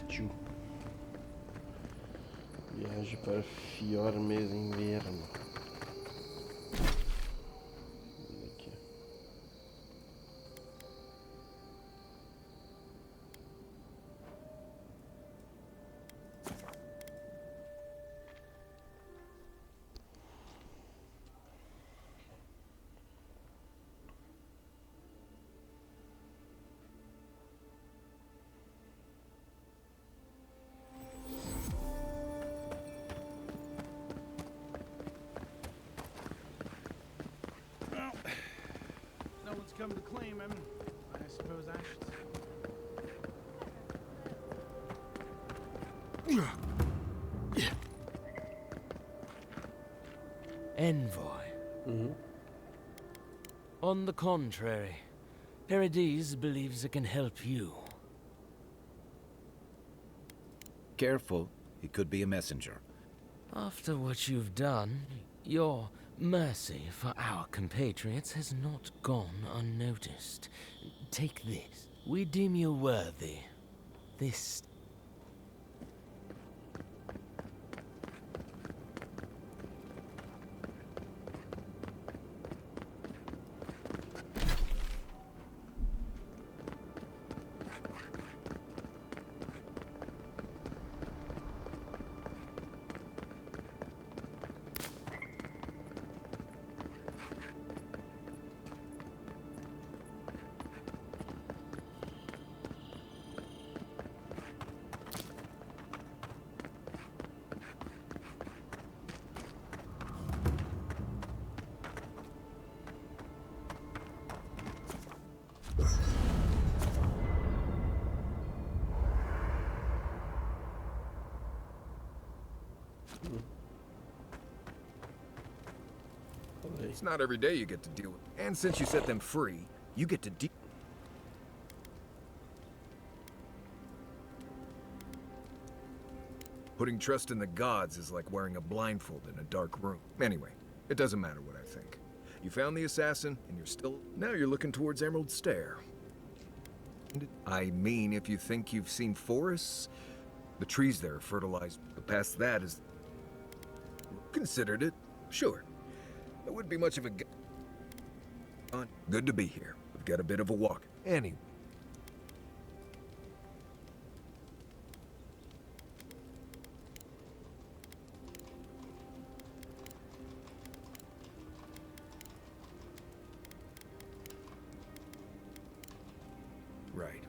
Partiu. Viaje para Fior Mes Iverno. Aqui. Come to claim him, I suppose I should. Envoy. On the contrary, Paradis believes it can help you. Careful, he could be a messenger. After what you've done, your mercy for our compatriots has not gone unnoticed. Take this. We deem you worthy. This... It's not every day you get to deal with. And since you set them free, you get to deal. Putting trust in the gods is like wearing a blindfold in a dark room. Anyway, it doesn't matter what I think. You found the assassin, and you're still... Now you're looking towards Emerald Stair. I mean, if you think you've seen forests, the trees there are fertilized. But past that is... Considered it, sure. It wouldn't be much of a... Good to be here. We've got a bit of a walk. Anyway. Right.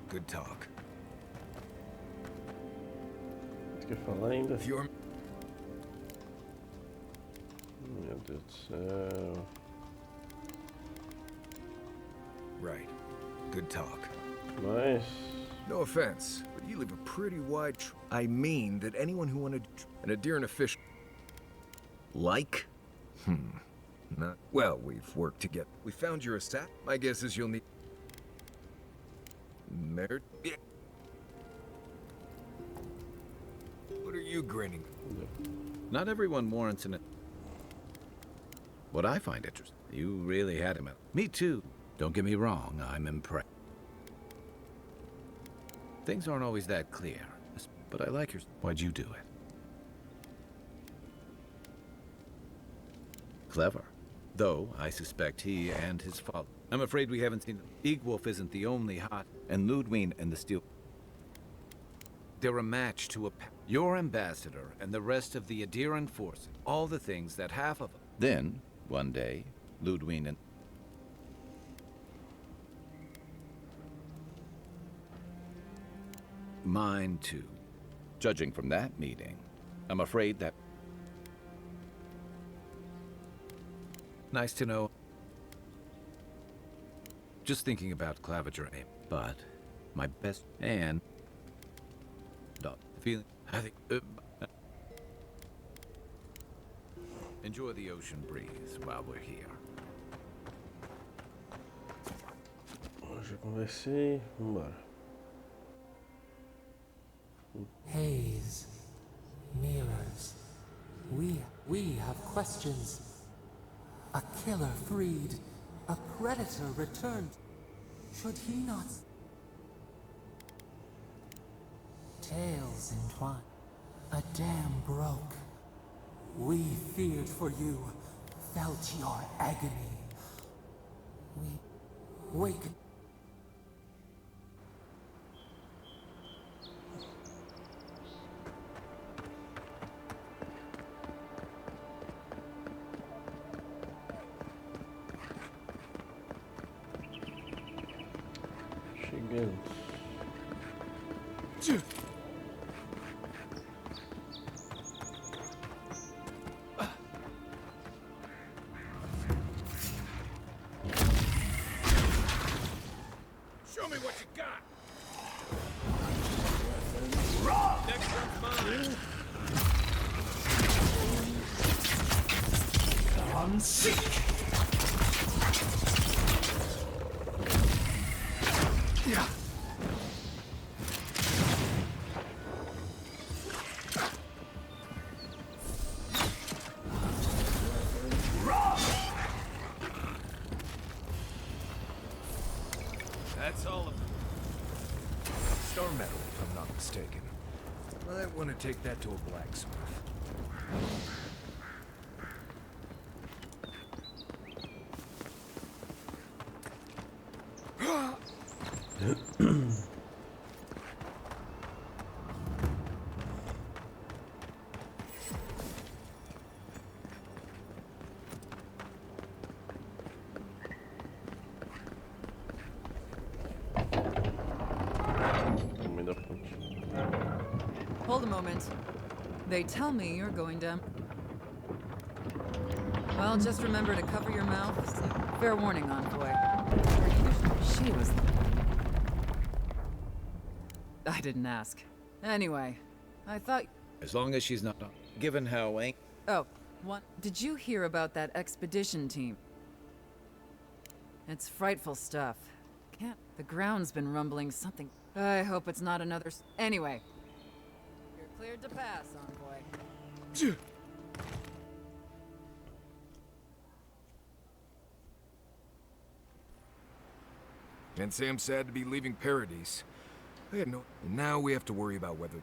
Good talk. Ska jag falla in det? Fior... Meu Deus do céu. Right. Good talk. Nice. No offense, but you live a pretty wide... I mean that anyone who wanted... And a deer and a fish... Like? Not... Well, we've worked together. We found your assassin. My guess is you'll need... Merit? Yeah. What are you grinning? Not everyone warrants an... What I find interesting, you really had him at... Me too. Don't get me wrong, I'm impressed. Things aren't always that clear, but I like your... Why'd you do it? Clever. Though, I suspect he and his father... I'm afraid we haven't seen them. Eagwolf isn't the only hot... And Ludwig and the Steel... They're a match to a... Your ambassador and the rest of the Adiran force. All the things that half of them... Then, one day, Ludwig and... Mine too. Judging from that meeting, I'm afraid that... Nice to know. Just thinking about Claviger, but my best and... Feeling... I think... Enjoy the ocean breeze while we're here. Já conversei, vambora. Haze, mirrors, we have questions. A killer freed, a predator returned. Should he not voices entwined. A dam broke. We feared for you, felt your agony. We wake. Chegando. Show me what you got. That's all of them. Star metal, if I'm not mistaken. I want to take that to a blacksmith. Tamanho da ponte. Hold a moment. They tell me you're going down. Well, just remember to cover your mouth. Fair warning, envoy. She was. I didn't ask. Anyway, I thought. As long as she's not given how ain't. Oh, what? Did you hear about that expedition team? It's frightful stuff. Can't. The ground's been rumbling something. I hope it's not another. Anyway. You're cleared to pass, envoy. Can't say I'm sad to be leaving Paradise. I had no. Now we have to worry about whether.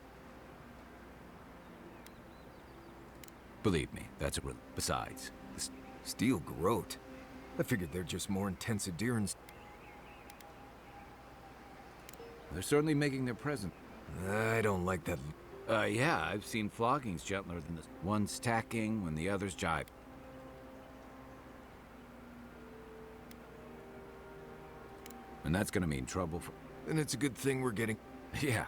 Believe me, that's a real. Besides, Steel Growth. I figured they're just more intense adherents. they're certainly making their presence. I don't like that. Yeah, I've seen floggings gentler than this. One's tacking when the other's jibe. And that's gonna mean trouble for. And it's a good thing we're getting. Yeah,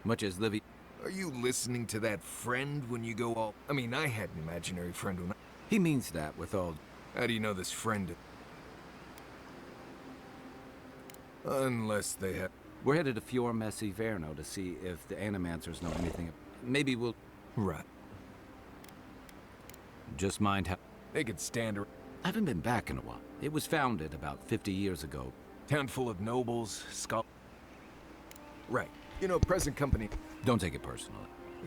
much as Livy. Are you listening to that friend when you go all. I mean, I had an imaginary friend when I. He means that with all. How do you know this friend? Unless they have. We're headed to Fior Mes Iverno to see if the animancers know anything. Maybe we'll. Right. Just mind how. They could stand her. I haven't been back in a while. It was founded about 50 years ago. Town full of nobles, Right. You know, present company. Don't take it personally.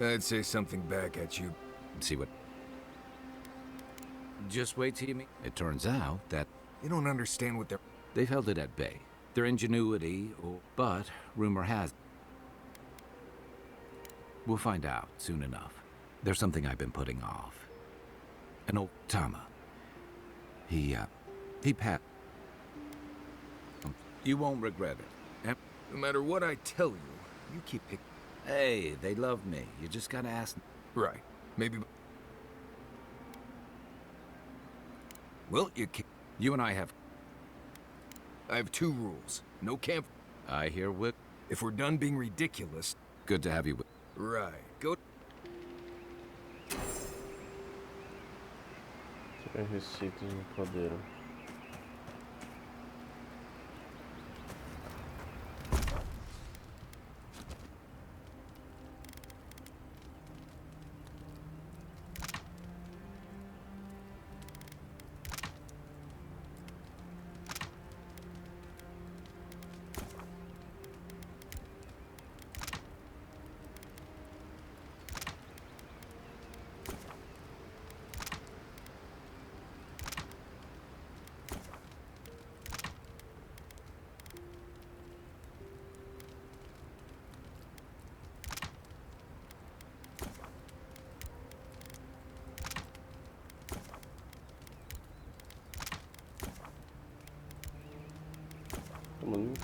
I'd say something back at you. See what. Just wait till you meet. It turns out that You don't understand what they're. they've held it at bay. Their ingenuity, but rumor has. We'll find out soon enough. There's something I've been putting off. An old Tama. He passed. You won't regret it. No matter what I tell you, you keep picking. Hey, they love me. You just gotta ask. Right. Maybe. Well, you can't. You and I have. I have two rules. No camp. I hear Whip. If we're done being ridiculous. Good to have you. Right. Go. Tirar receitas no caldeirão.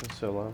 Cancelar.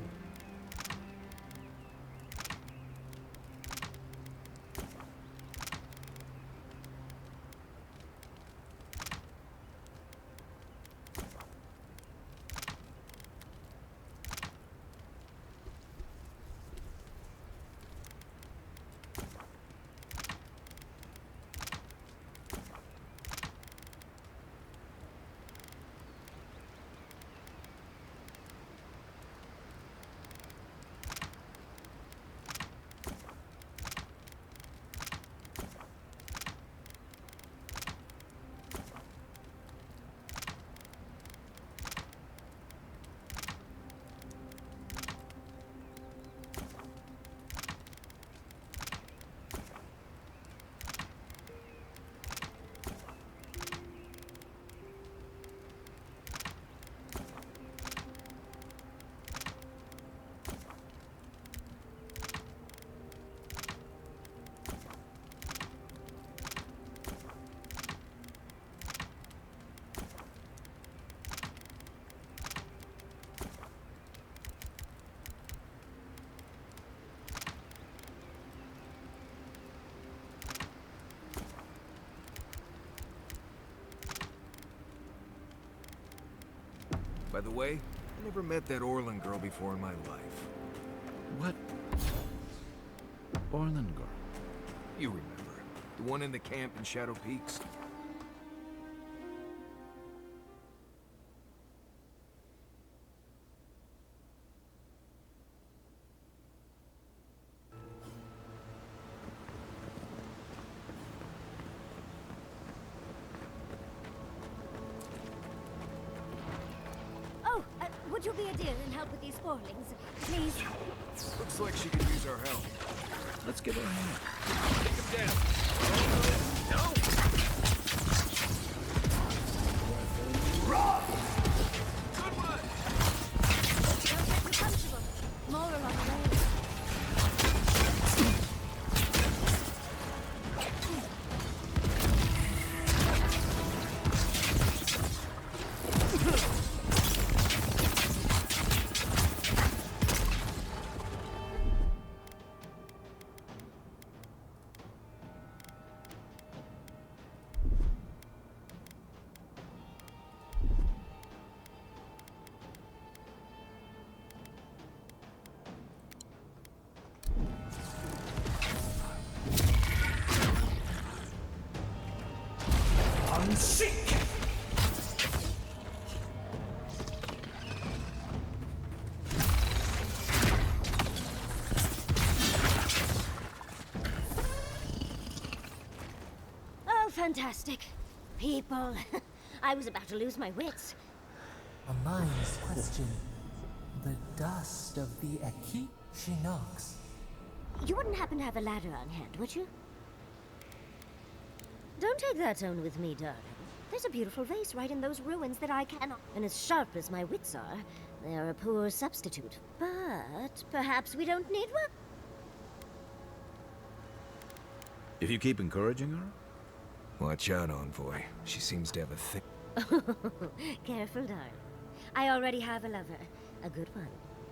By the way, I never met that Orland girl before in my life. What? Orland girl? You remember. The one in the camp in Shadow Peaks? Oh, would you be a dear and help with these spoilings, please? Looks like she could use our help. Let's give her a hand. Take him down. No! Good one! Don't get too comfortable. More along the way. Oh, fantastic. People. I was about to lose my wits. A mind's question. The dust of the Aki? She knocks. You wouldn't happen to have a ladder on hand, would you? Don't take that tone with me, darling. There's a beautiful vase right in those ruins that I cannot. And as sharp as my wits are, they are a poor substitute. But perhaps we don't need one. If you keep encouraging her, Watch out, Envoy. She seems to have a thing. Careful, darling. I already have a lover. A good one.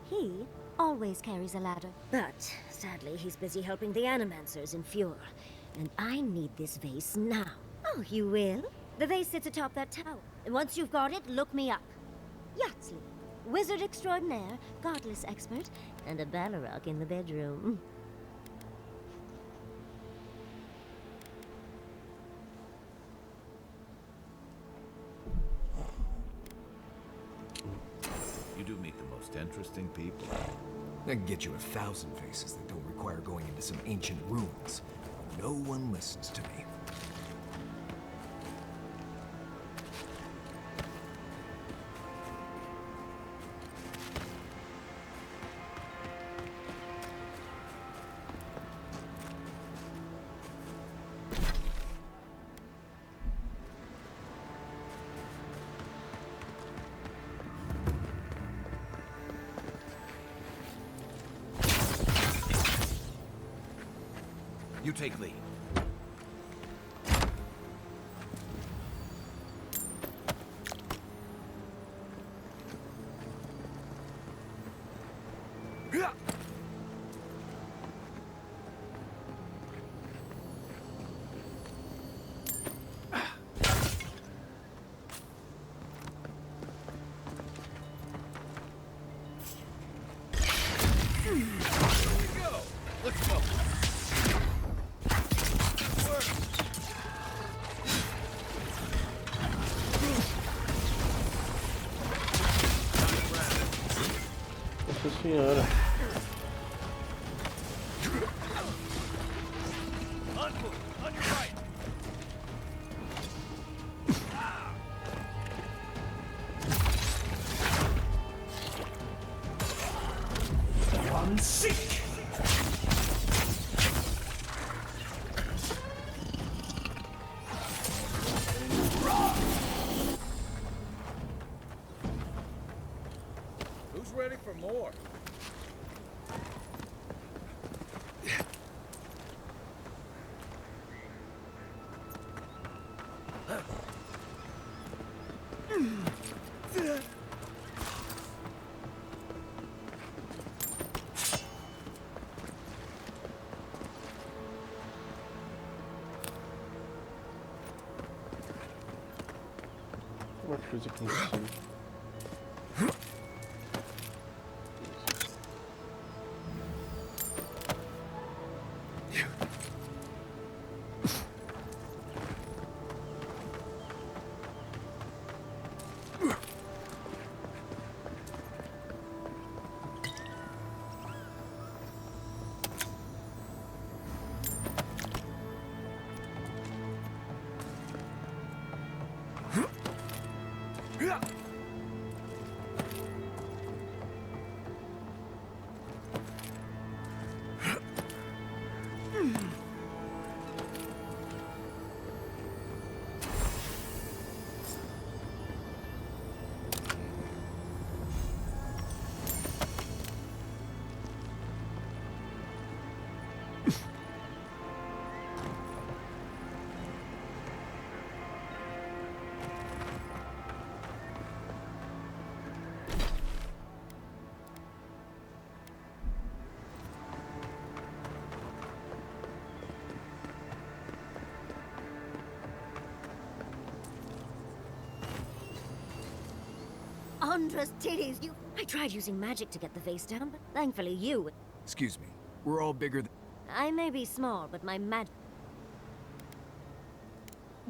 He always carries a ladder. But, sadly, he's busy helping the Animancers in Fior. And I need this vase now. Oh, you will? The vase sits atop that tower. And once you've got it, look me up. Yahtzee. Wizard extraordinaire, godless expert, and a Balrog in the bedroom. you do meet the most interesting people. I can get you 1,000 faces that don't require going into some ancient ruins. No one listens to me. You take lead. senhora. Who's ready for more? Uma coisa aqui em cima. Andres titties, you... I tried using magic to get the vase down, but thankfully you... Excuse me. We're all bigger than... I may be small, but my magic...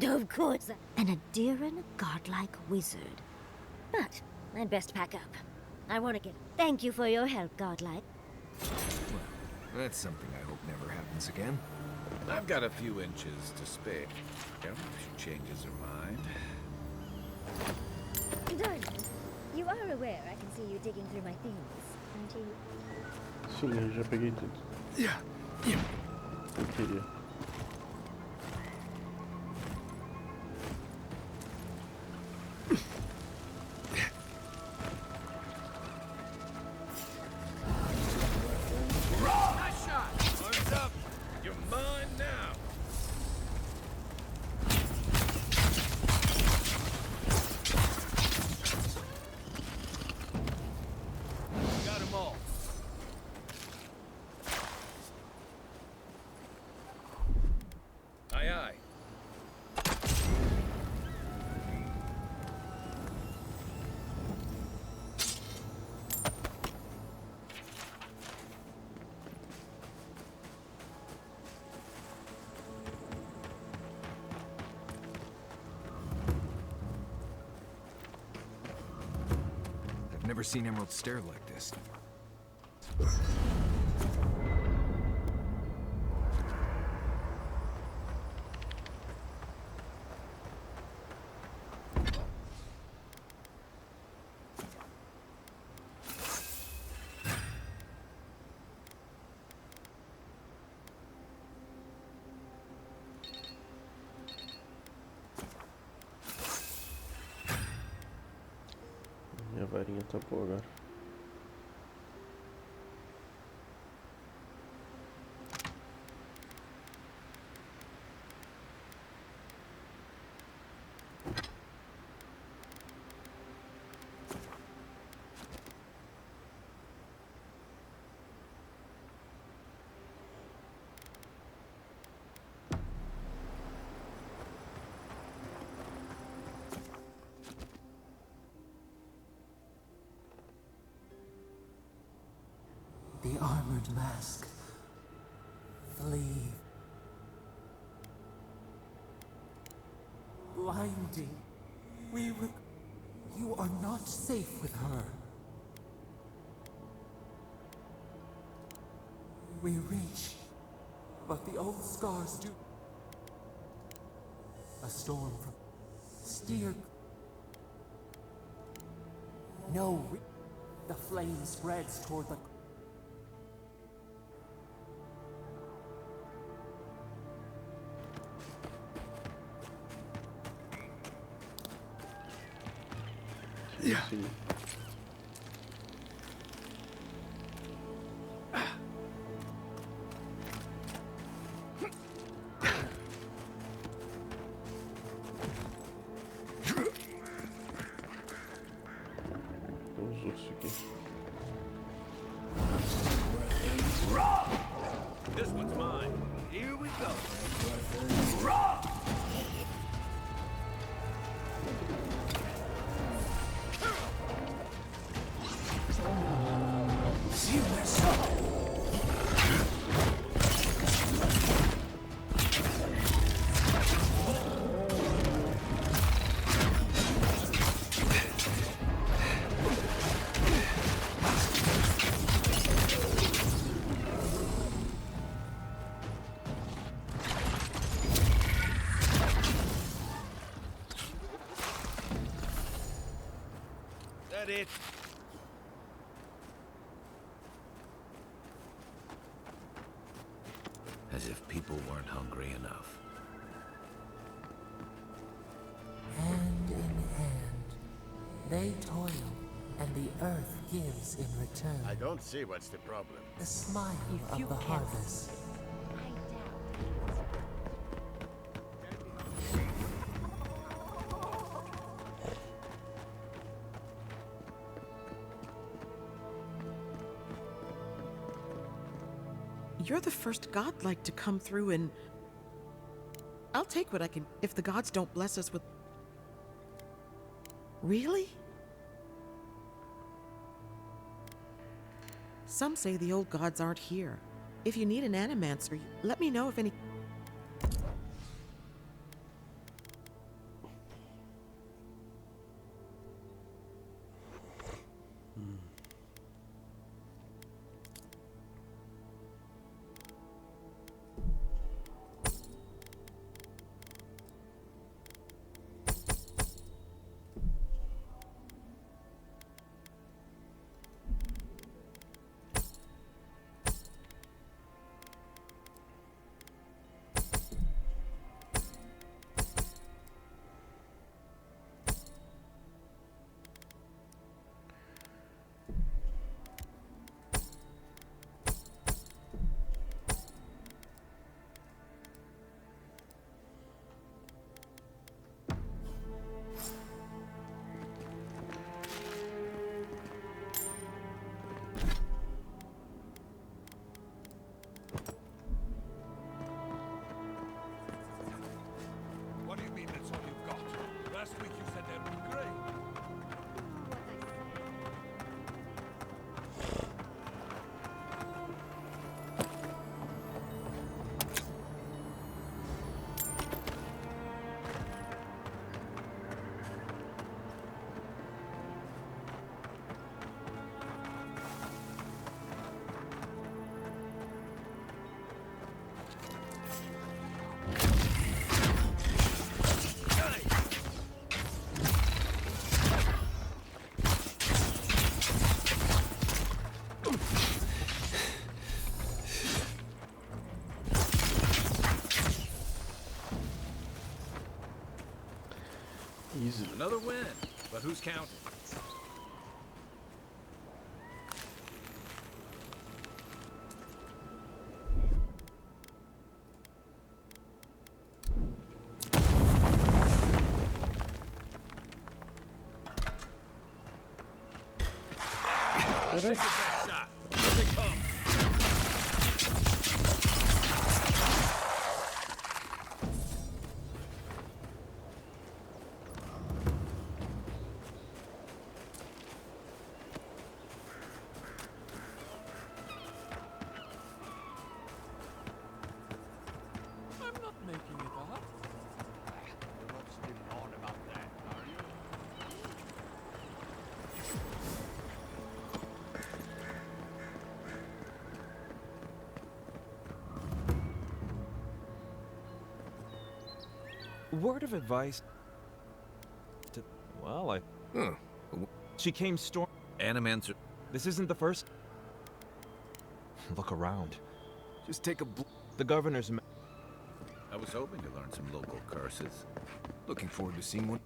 Of course, an Adiran godlike wizard. But I'd best pack up. I want to get... Thank you for your help, godlike. Well, that's something I hope never happens again. I've got a few inches to spare. Yeah, if she changes her mind. Darling, you are aware I can see you digging through my things, aren't you? Sim, eu já peguei tudo. Eu queria. Nice shot! Arms up! You're mine now! Got 'em all. Aye, aye. I've never seen Emerald stare like this. Minha varinha tá boa agora. The armored mask. Flee. Blinding. We were... You are not safe with her. We reach, but the old scars do. A storm from steer. No, the flame spreads toward the. Sim. Tem uns ursos aqui. This one's mine. Here we go. That it? As if people weren't hungry enough. Hand in hand, they toil, and the earth gives in return. I don't see what's the problem. The smile of the harvest. You're the first godlike to come through and... I'll take what I can if the gods don't bless us with... Really? Some say the old gods aren't here. If you need an animancer, let me know if any... What do you mean that's all you've got? Last week you said there would be grain. Easy. Another win, but who's counting? Peraí. Shot. Here they come. I'm not making it up. You're not still on about that, are you? Word of advice. Well, she came storm. Animancer. This isn't the first. Look around. Just take a The governor's. I was hoping to learn some local curses. Looking forward to seeing one.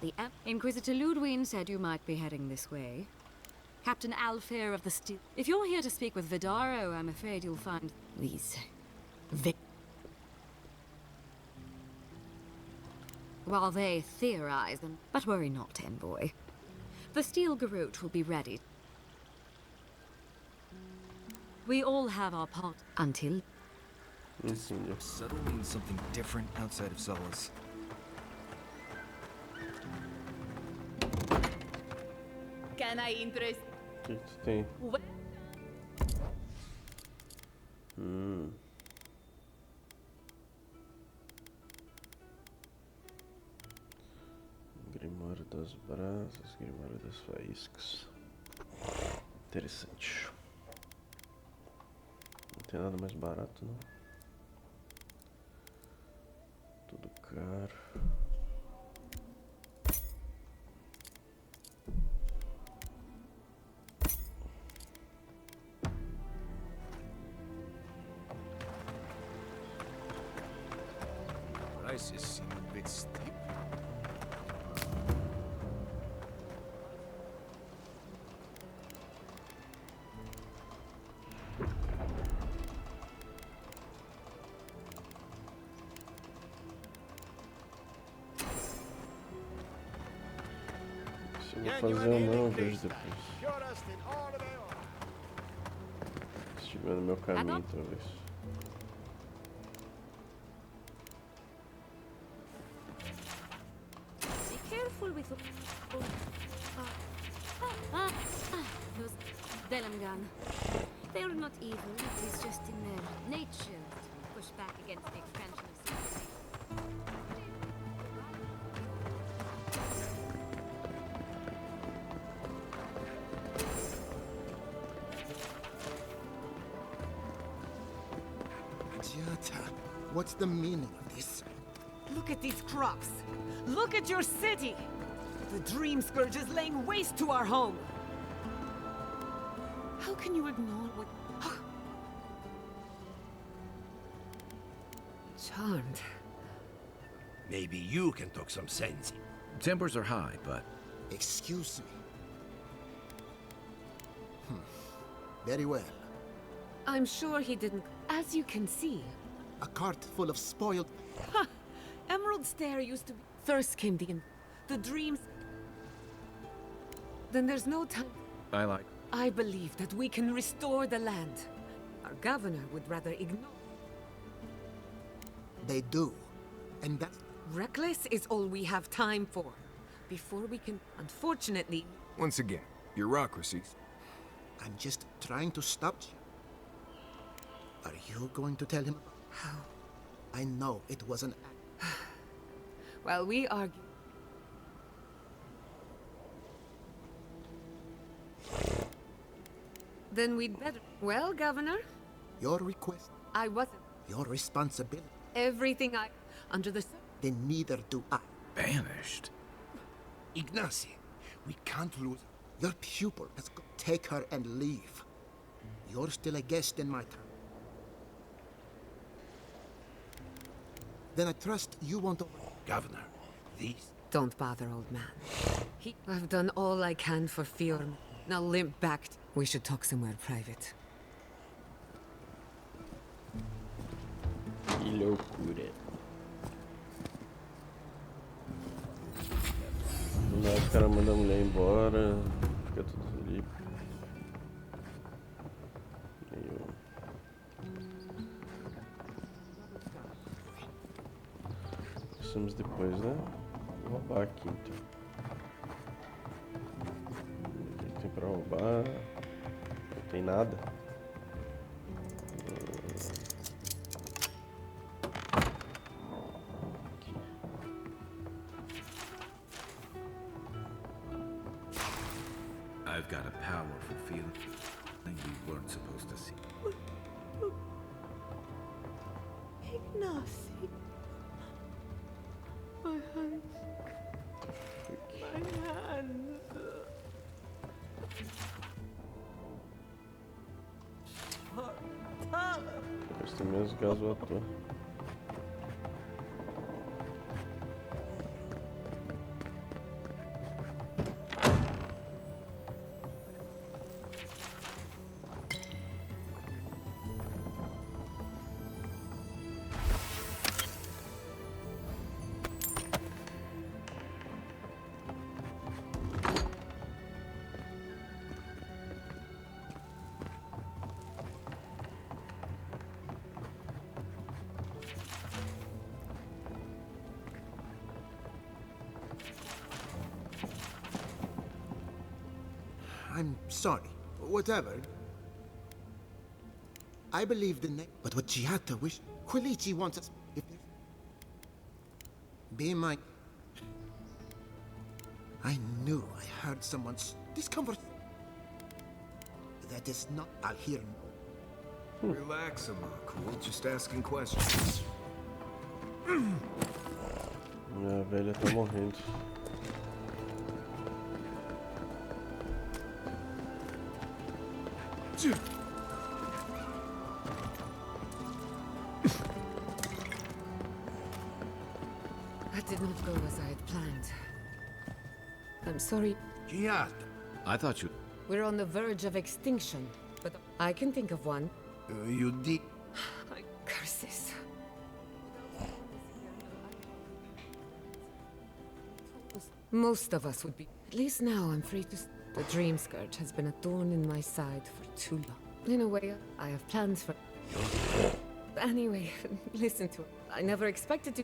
The Inquisitor Ludwig said you might be heading this way. Captain Alfair of the Steel. If you're here to speak with Vidaro, I'm afraid you'll find these. While they theorize them, but worry not, envoy. The Steel Garrote will be ready. We all have our part until. Subtle means something different outside of Solace. Can I interest? O que tu tem? Grimório das brasas, Grimório das faíscas. Interessante. Não tem nada mais barato, não. Tudo caro. Prices seem a bit steep. Se eu vou fazer ou não, eu vejo depois. Se estiver no meu caminho, talvez. Those Delamgan. They are not evil, it is just in their nature to push back against the expansion of secrecy. Jata, what's the meaning of this? Look at these crops. Look at your city. The Dream Scourge is laying waste to our home. How can you ignore what... Charmed. Maybe you can talk some sense. Tempers are high, but... Excuse me. Very well. I'm sure he didn't... As you can see... A cart full of spoiled... Ha! Emerald Stair used to be... First came the dreams... Then there's no time... I believe that we can restore the land. Our governor would rather ignore... They do. And that's... Reckless is all we have time for. Before we can... Unfortunately... Once again, bureaucracies. I'm just trying to stop you. Are you going to tell him? How? I know it was an act. While we argue... Then we'd better... Well, Governor? Your request. I wasn't. Your responsibility. Everything I... Under the... Then neither do I. Banished? Ignacy, we can't lose... Your pupil has got... Take her and leave. You're still a guest in my town. Then I trust you won't... Governor, these... Don't bother, old man. I've done all I can for Fior. Now limp back. We should talk somewhere private. Que loucura. Do nada o cara manda a mulher embora, fica tudo ali. Meio... Precisamos depois, né? Vou roubar aqui então. O que tem pra roubar? Não tem nada. Aqui. I've got a powerful feeling we weren't supposed to see. Ignacy. My hands. My hands. Este mesmo caso o ator. I'm sorry. Whatever. I believe the name, but what Giata wished, Quilici wants us. If be my. I knew I heard someone's discomfort. That is not. I'll hear. Relax, cool. Just asking questions. Minha velha tá morrendo. That did not go as I had planned. I'm sorry. Giat. I thought you... We're on the verge of extinction, but I can think of one. You did. Curses. Most of us would be. At least now I'm free to. The dream scourge has been a thorn in my side for too long. In a way, I have plans for. Anyway, listen to it. I never expected to.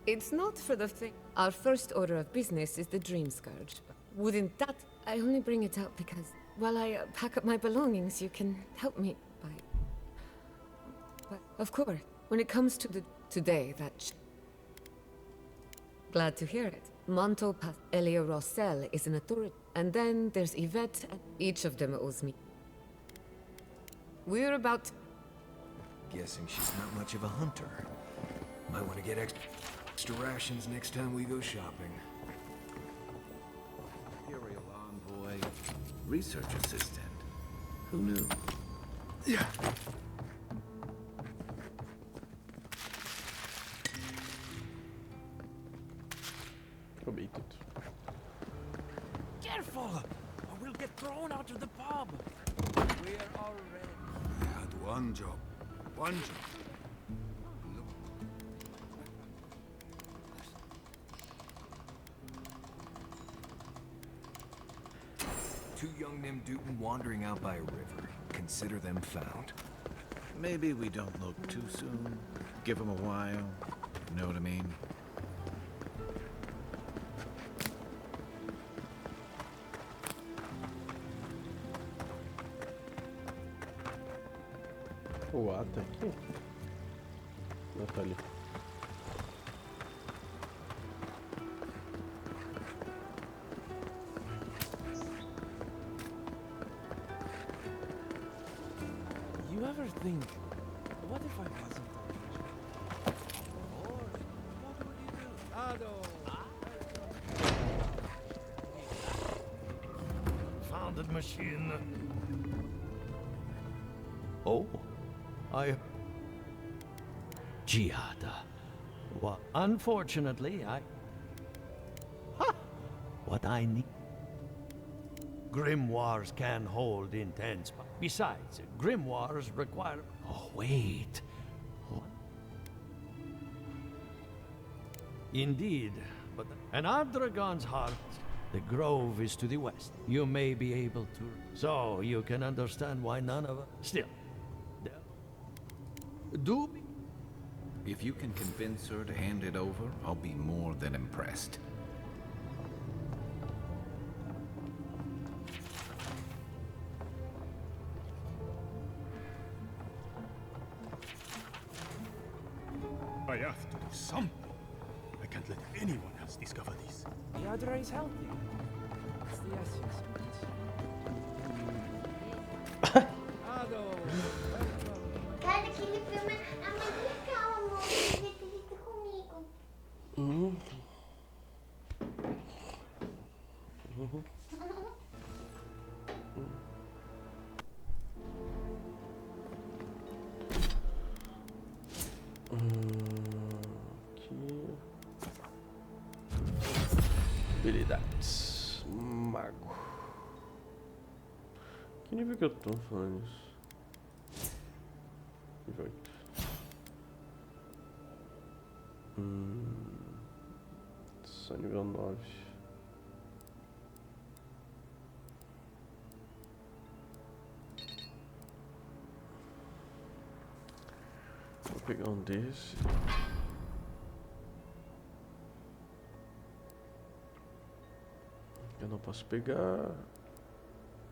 It's not for the thing. Our first order of business is the dream scourge. Wouldn't that? I only bring it up because while I pack up my belongings, you can help me by. But of course, when it comes to the today, glad to hear it. Monto Path Elia Rossell is an authority, and then there's Yvette, and each of them owes me. We're about. Guessing she's not much of a hunter. Might want to get extra rations next time we go shopping. Imperial envoy, research assistant. Who knew? Yeah. Roubei tudo. Careful! Or we'll get thrown out of the pub. We're already. I had one job. One job. Two young Nimdutin wandering out by a river. Consider them found. Maybe we don't look too soon. Give them a while. Know what I mean? O A tá aqui. Não, tá ali. You ever think, what if I wasn't or what would you do? Founded machine. Oh, Giada. Well, unfortunately, what I need. Grimoires can hold intense. Besides, grimoires require. Oh, wait. What? Indeed, but an Ardragon's heart. The grove is to the west. You may be able to. So you can understand why none of us. Still. Do. If you can convince her to hand it over, I'll be more than impressed. I have to do something. I can't let anyone else discover this. The other is healthy. the essence, please. Cara, aquele filme é muito legal, amor. Fica comigo. Aqui. Habilidades. Mago. Que nível que eu tô falando isso? Nível 8. Só nível 9. Vou pegar um desse. Eu não posso pegar.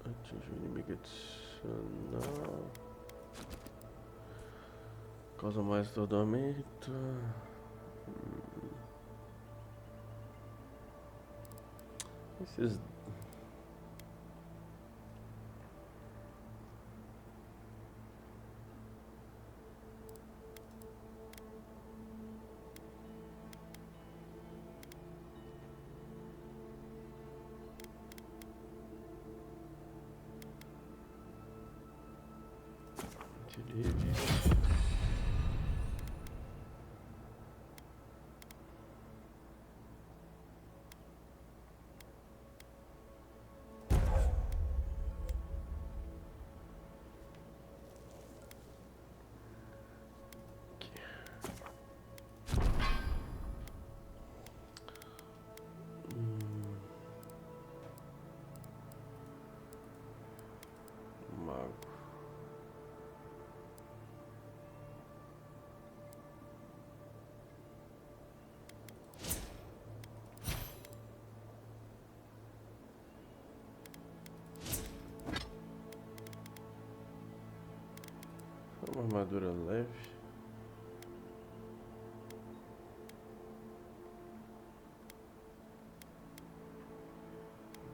Atinge o inimigo adicional. Causa mais atordoamento. Esses. Uma armadura leve.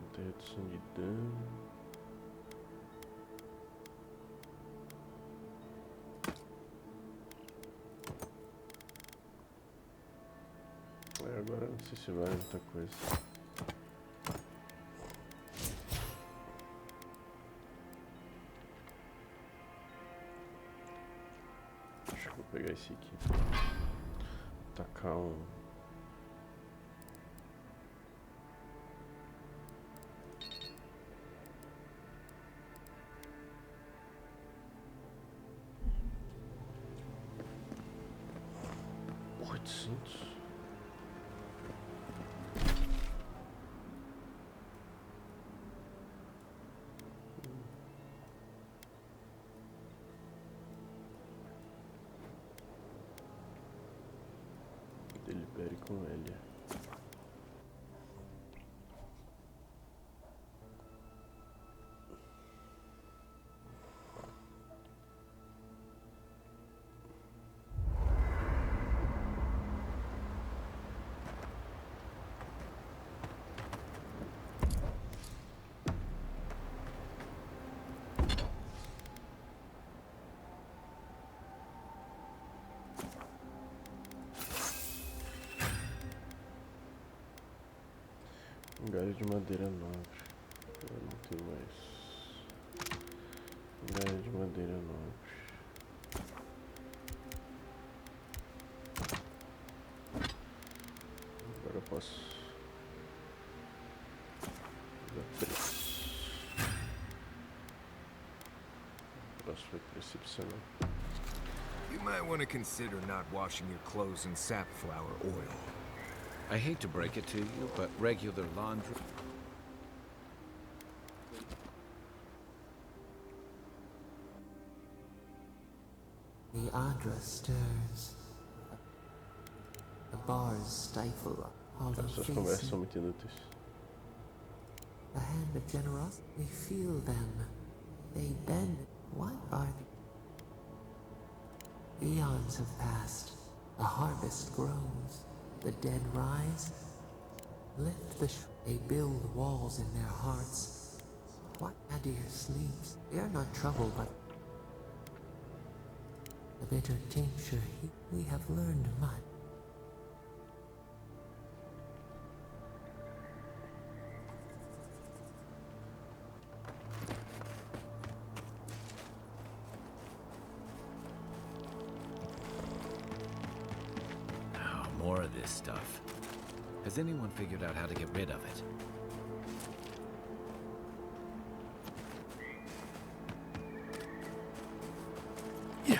Não tem redução de dano. Agora não sei se vale muita coisa. Vou pegar esse aqui. Tacar um. Delibere com ele. Um galho de madeira nobre. Eu não tenho mais. Um galho de madeira nobre. Agora eu posso usar 3. O próximo foi percepcional. You might want to consider not washing your clothes in safflower oil. I hate to break it to you, but regular laundry... The Adra stirs. The bars stifle hollow Essas conversas faces. são muito inúteis. The hand of generosity. We feel them. They bend. What are they? Eons have passed. The harvest grows. The dead rise. Lift the they build walls in their hearts. What Adir sleeps, they are not troubled by the bitter tincture. We have learned much. More of this stuff. Has anyone figured out how to get rid of it? Yeah.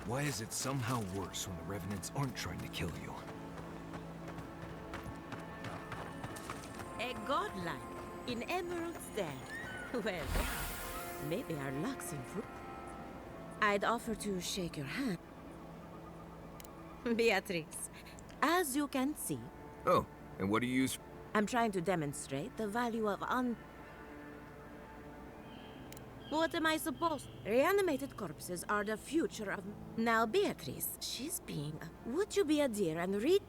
Why is it somehow worse when the Revenants aren't trying to kill you? A godlike in Emerald's Den. Well, maybe our luck's improved. I'd offer to shake your hand. Beatrix, as you can see... Oh, and what do you use? I'm trying to demonstrate the value of What am I supposed? Reanimated corpses are the future of... Now, Beatrice, she's being... Would you be a dear and read...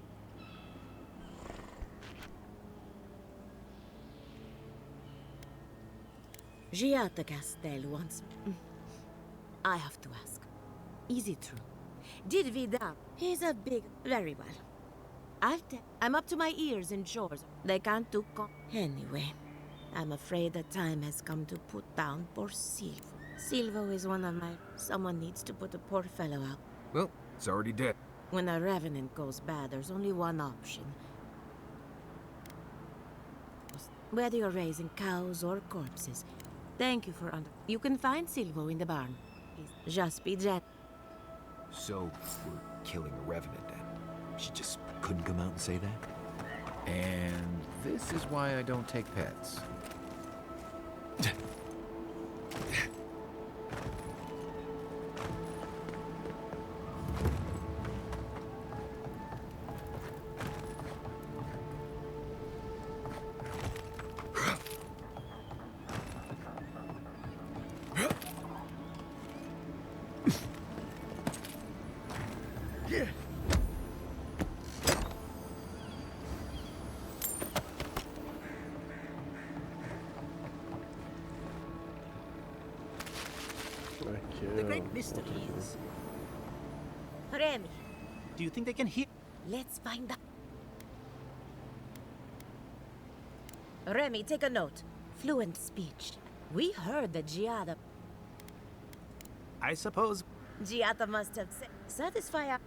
Giata Castel wants... I have to ask. Is it true? Did Vidal... He's a big... Very well. I'm up to my ears in chores. They can't do Anyway, I'm afraid the time has come to put down poor Silvo. Silvo is one of my... Someone needs to put the poor fellow out. Well, it's already dead. When a revenant goes bad, there's only one option. Whether you're raising cows or corpses. Thank you for You can find Silvo in the barn. Just be gentle. So, we're killing a Revenant then? She just couldn't come out and say that? And this is why I don't take pets. The great mystery is... Remy, do you think they can hear? let's find out. Remy, take a note. Fluent speech. We heard that Giada... I suppose. Giada must have said... Satisfy our...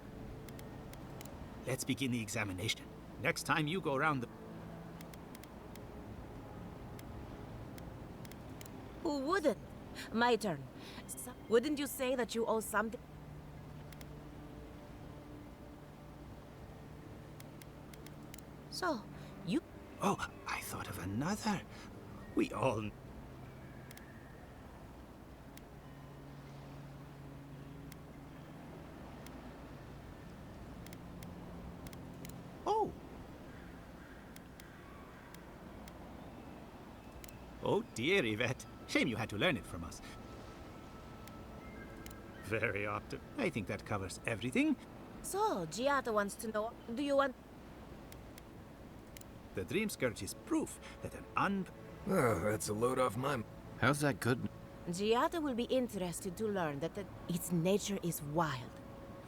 Let's begin the examination. Next time you go around the... Who wouldn't? My turn. Wouldn't you say that you owe something? So, you... Oh, I thought of another. We all... Oh. Oh dear, Yvette. Shame you had to learn it from us. Very often. I think that covers everything. So, Giada wants to know, do you want... The Dream Scourge is proof that an Oh, that's a load off my... How's that good? Giada will be interested to learn that its nature is wild.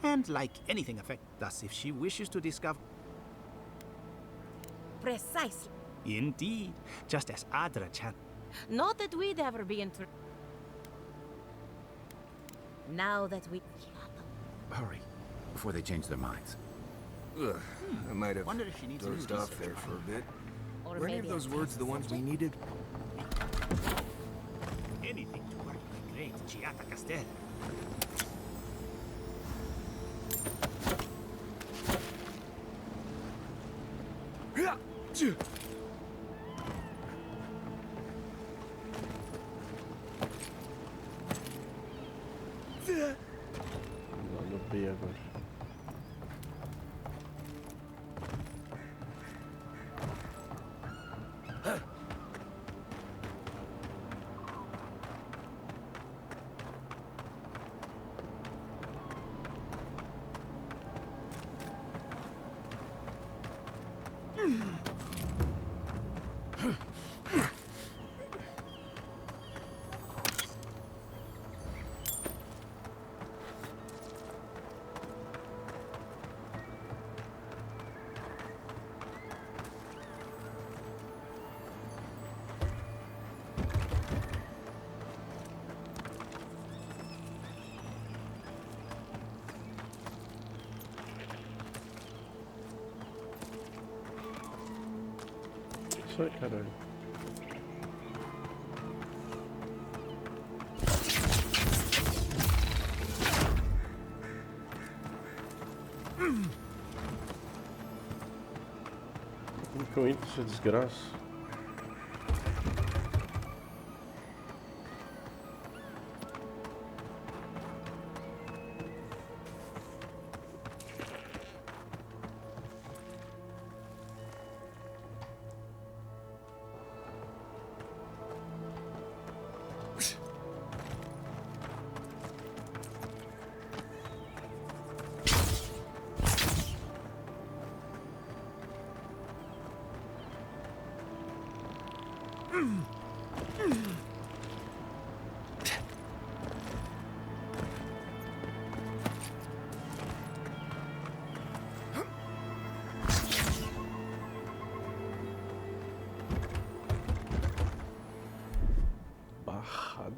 And like anything affect us if she wishes to discover... Precisely. Indeed. Just as Adra Chan... Not that we'd ever be interested. Now that we... Hurry, before they change their minds. Ugh, I might have Wonder if she needs a new dozed off researcher. there for a bit. Or Were any of maybe those a words the ones we needed? Anything to work with the great Giata Castel. Lá no B agora. Sai, caralho. Como que eu entro essa desgraça? Barrado.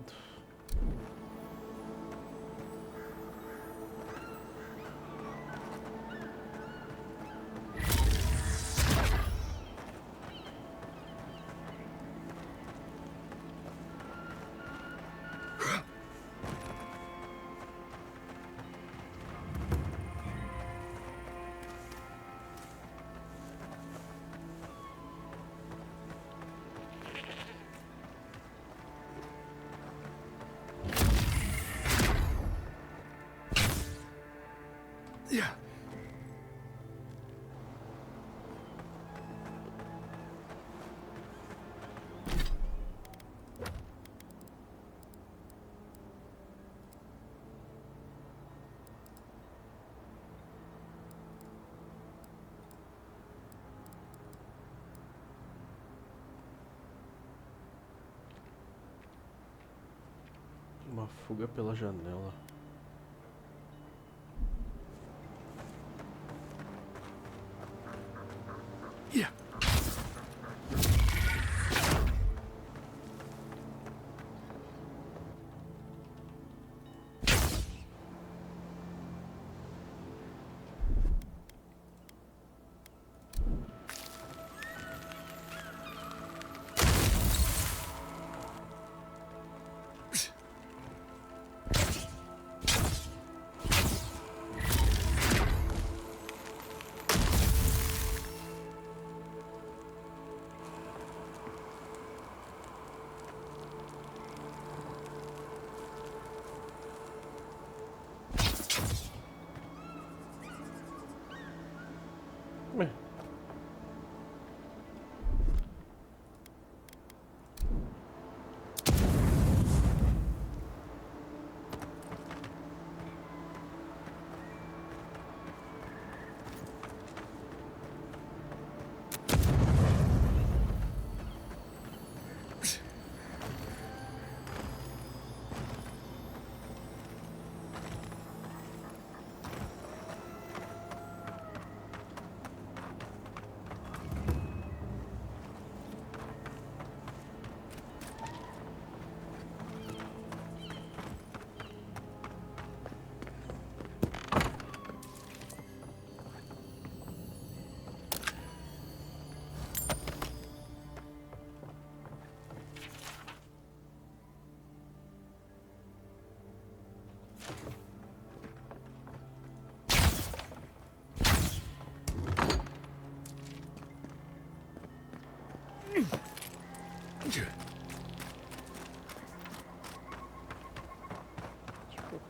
Uma fuga pela janela.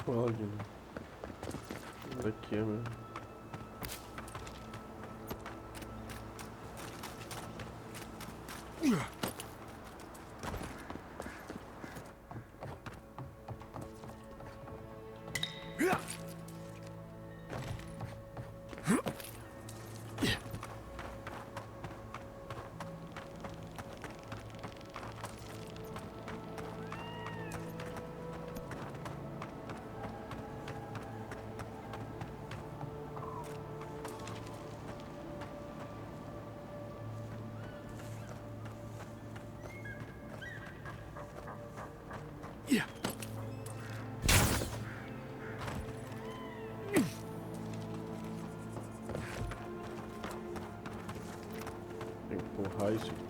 Pode, né? Daqui é mesmo. Empurrar isso aqui.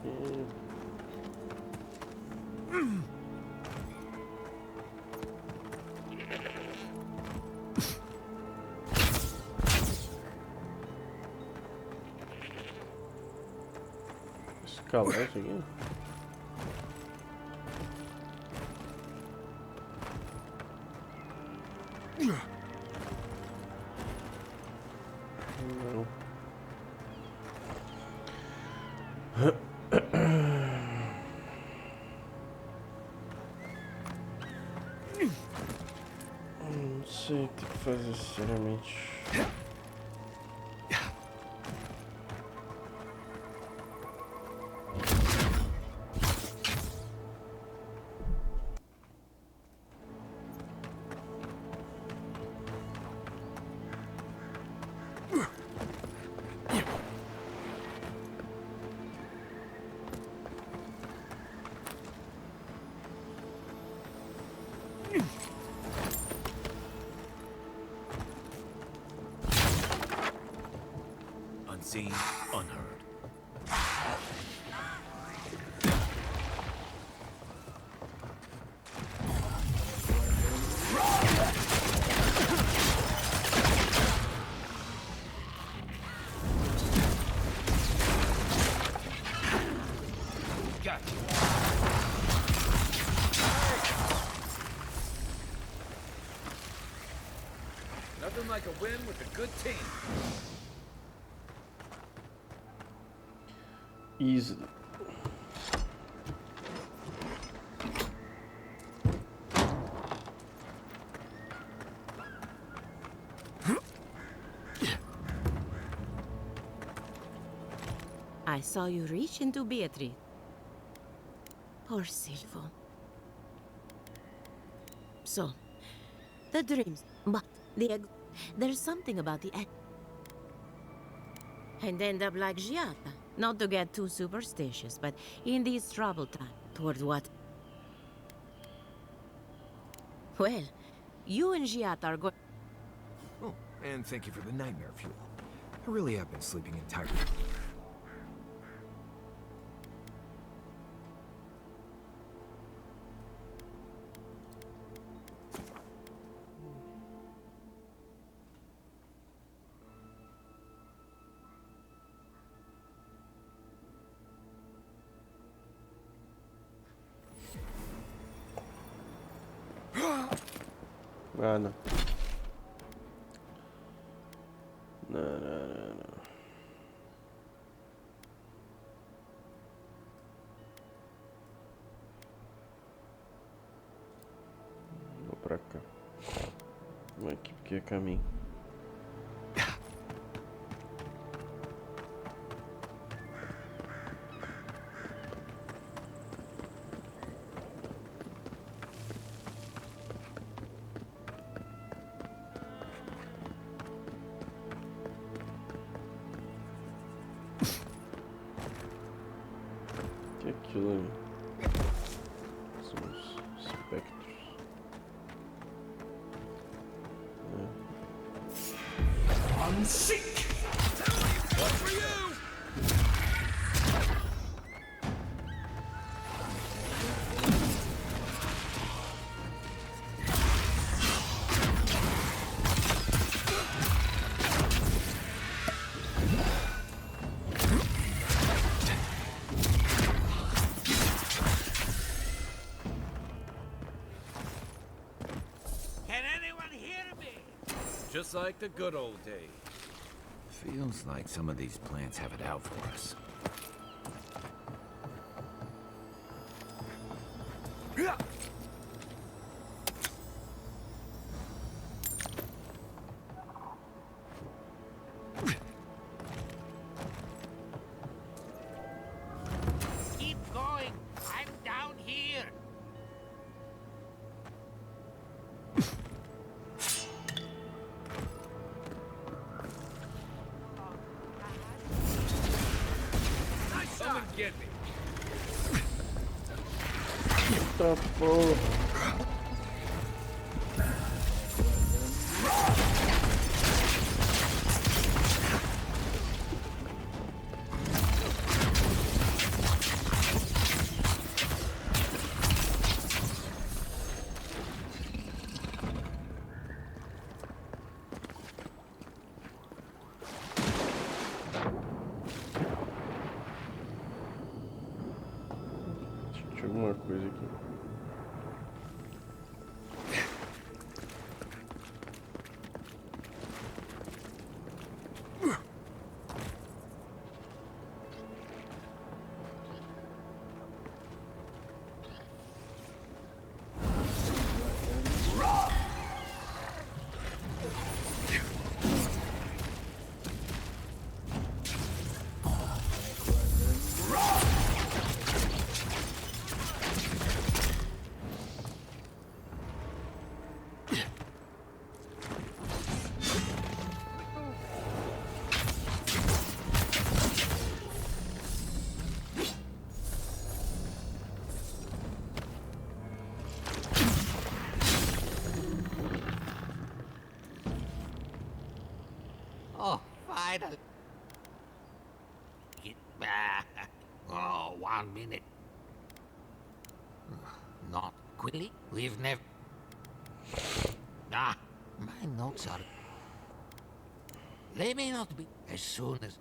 Escalar isso aqui? Não. Não sei o que fazer, sinceramente. Unseen, unheard. Gotcha. Nothing like a win with a good team. Easily. I saw you reach into Beatrice. Poor Silvo. So, the dreams, but there's something about the and end up like Giata. Not to get too superstitious, but in these troubled times, toward what? Well, you and Giata are going. Oh, and thank you for the nightmare fuel. I really have been sleeping entirely. Ah, não. Não. Vou pra cá. Vamos aqui porque é caminho. Aquilo ali são os espectros. I'm sick. What for you? Just like the good old days. Feels like some of these plants have it out for us. Keep going. I'm down here. Someone get me. Tá porra. coisa aqui. Oh, finally. Oh, 1 minute. Not quickly. We've never... Ah, my notes are... They may not be as soon as...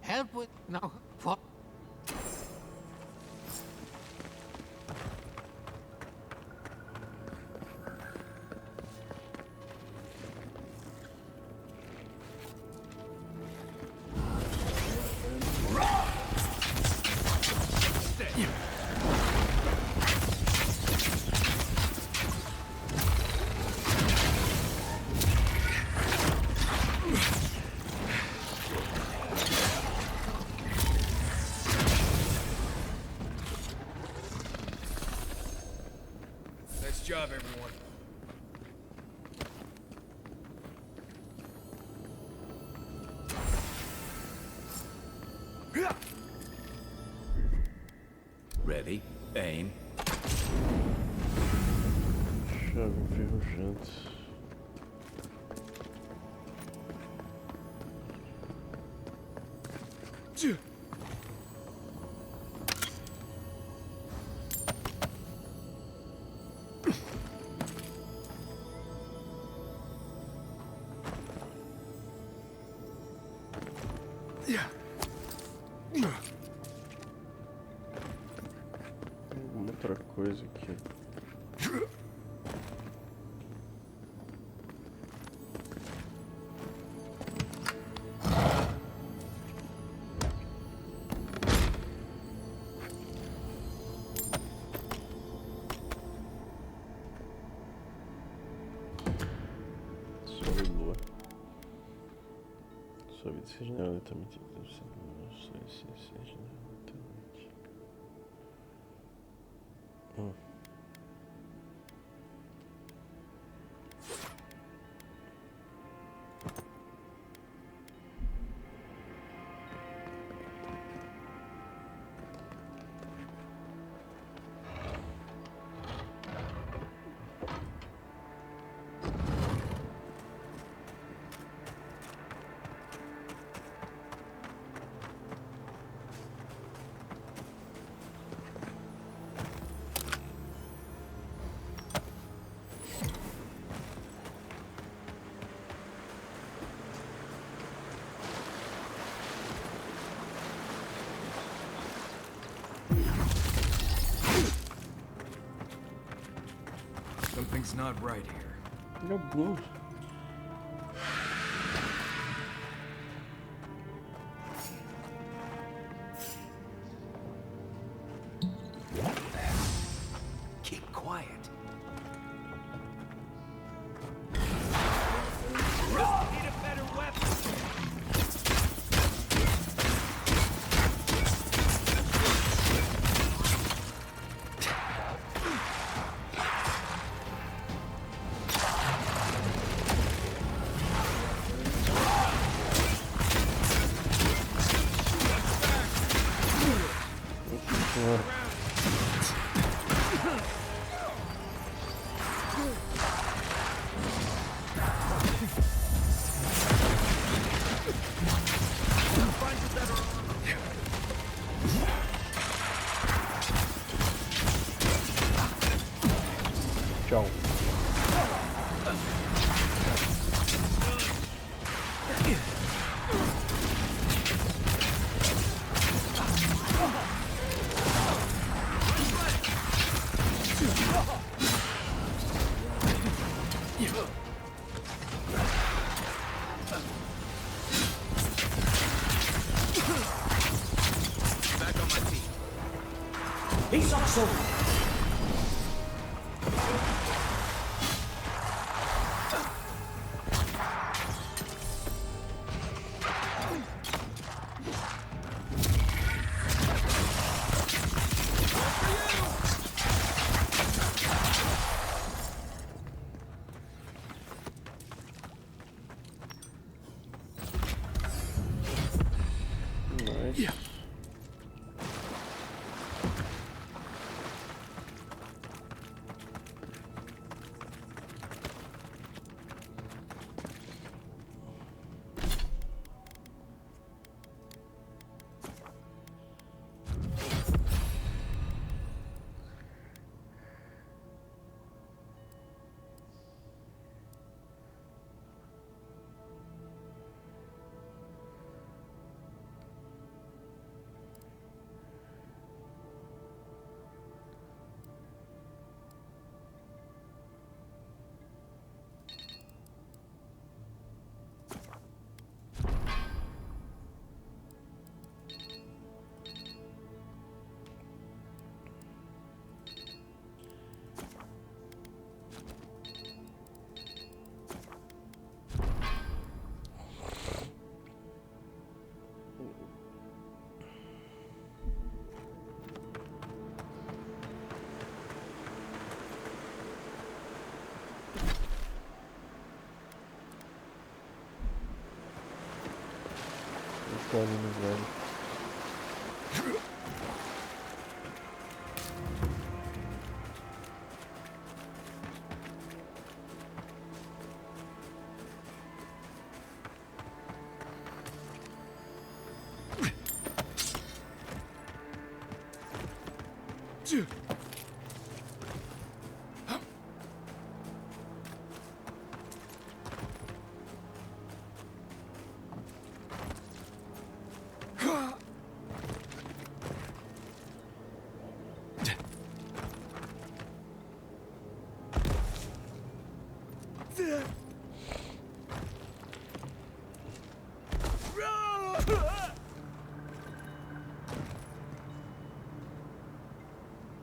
Help with... No, for... Nice job, everyone. Ready, aim. Chave enferrujante. Alguma outra coisa aqui. Sol e lua. Sua vida se regenera lentamente. Nossa, esse se regenera lentamente. Something's not right here. Meu Deus. Keep quiet. Need a better weapon. Tchau. Escolhe no velho.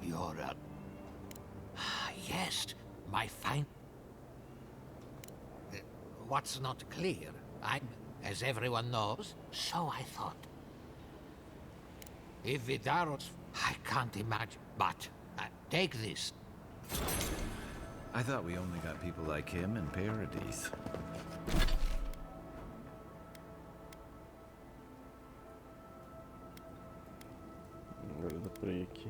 You're yes, my fine. What's not clear? I'm, as everyone knows, so I thought. If Vidaros, I can't imagine, but take this. I thought we only got people like him in Paradise. Agora dá pra ir aqui.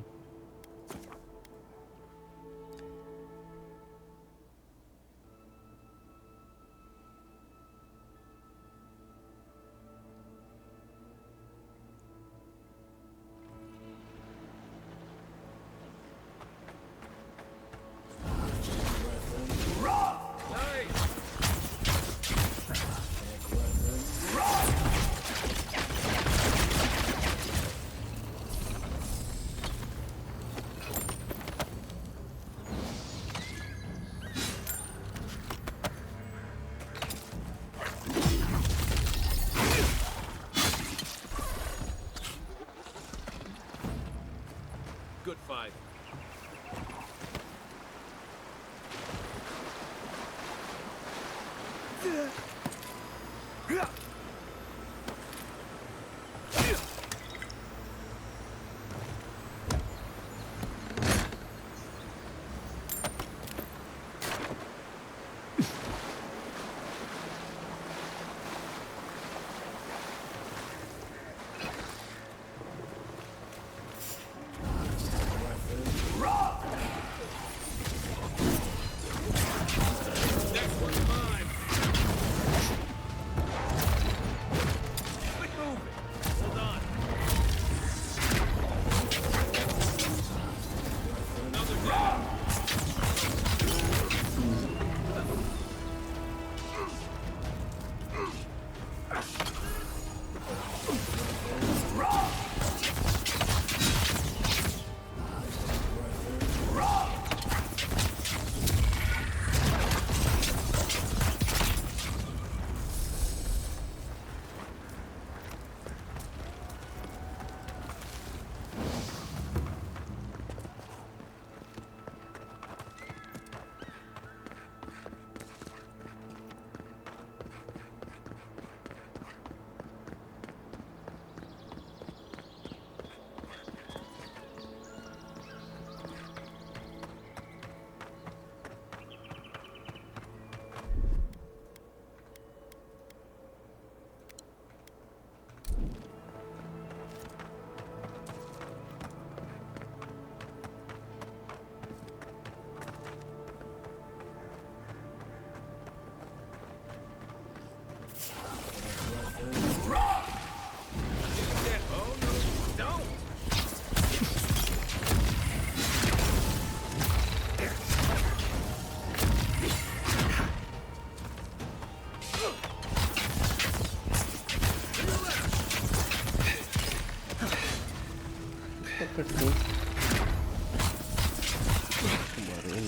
Good fight.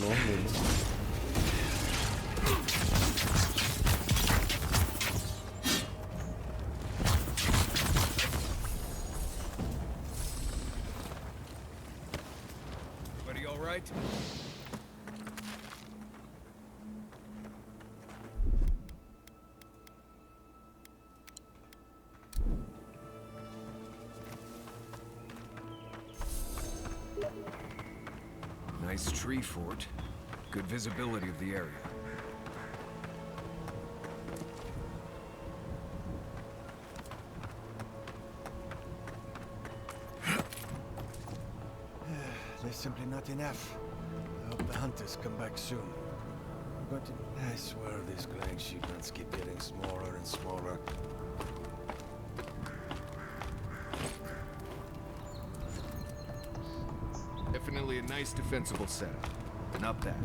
enorme ali. Everybody all right? Nice tree fort. Good visibility of the area. There's simply not enough. I hope the hunters come back soon. I'm going to... I swear these glowing sheepmans keep getting smaller and smaller. Definitely a nice defensible setup. Not bad.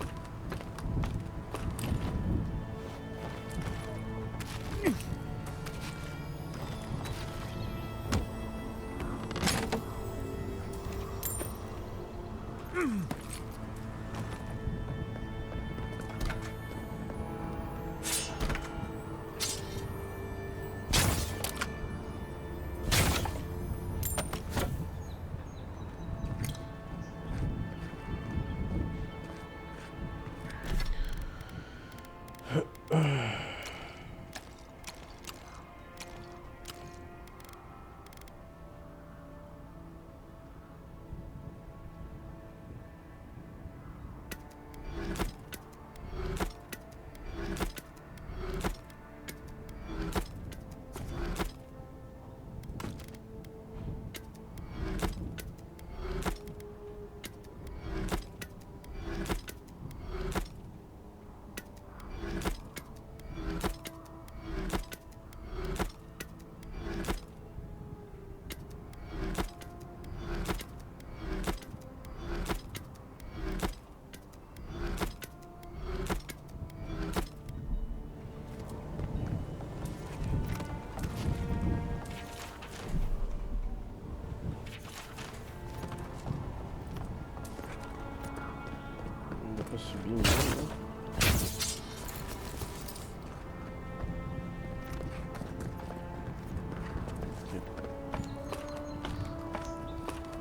Pra subir mesmo, né?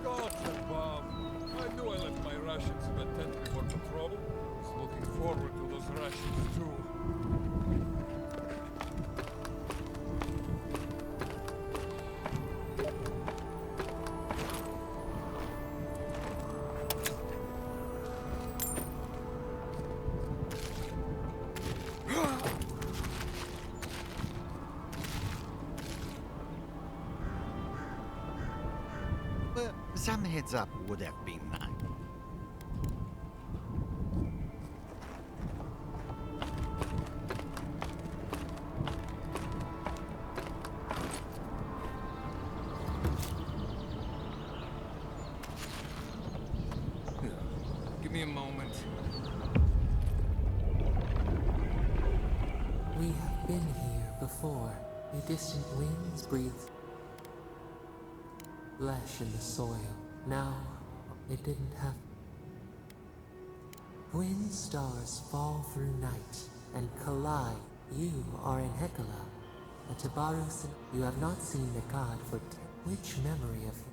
Gods above! I knew I left my rations in the tent before patrol. Was looking forward to those rations too. Some heads up would have been nice. Give me a moment. We have been here before. The distant winds breathe flesh in the soil. Now, it didn't have. When stars fall through night and collide, you are in Hekala. A Tabarus, you have not seen the god for which memory of him?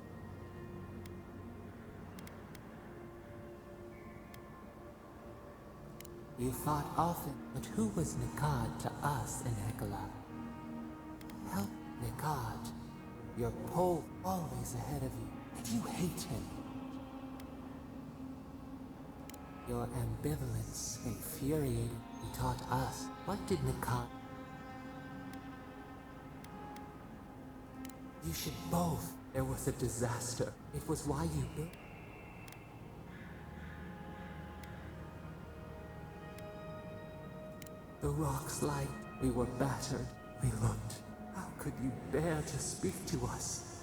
You fought often, but who was Nikad to us in Hekala? Help Nikad. Your pole always ahead of you, and you hate him. Your ambivalence infuriated. He taught us. What did Nikad? You should both. There was a disaster. It was why you built. The rocks light. We were battered. We looked. How could you bear to speak to us?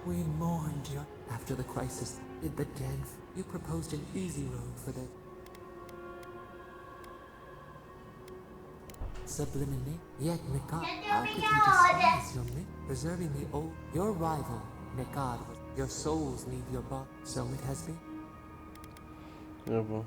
We mourned you. After the crisis, did the den. You proposed an easy road for the subliminate. Yet Nikad, how could you despise your myth? Preserving the old. Your rival, Nikad, your souls need your body. So it has been. Eu vou.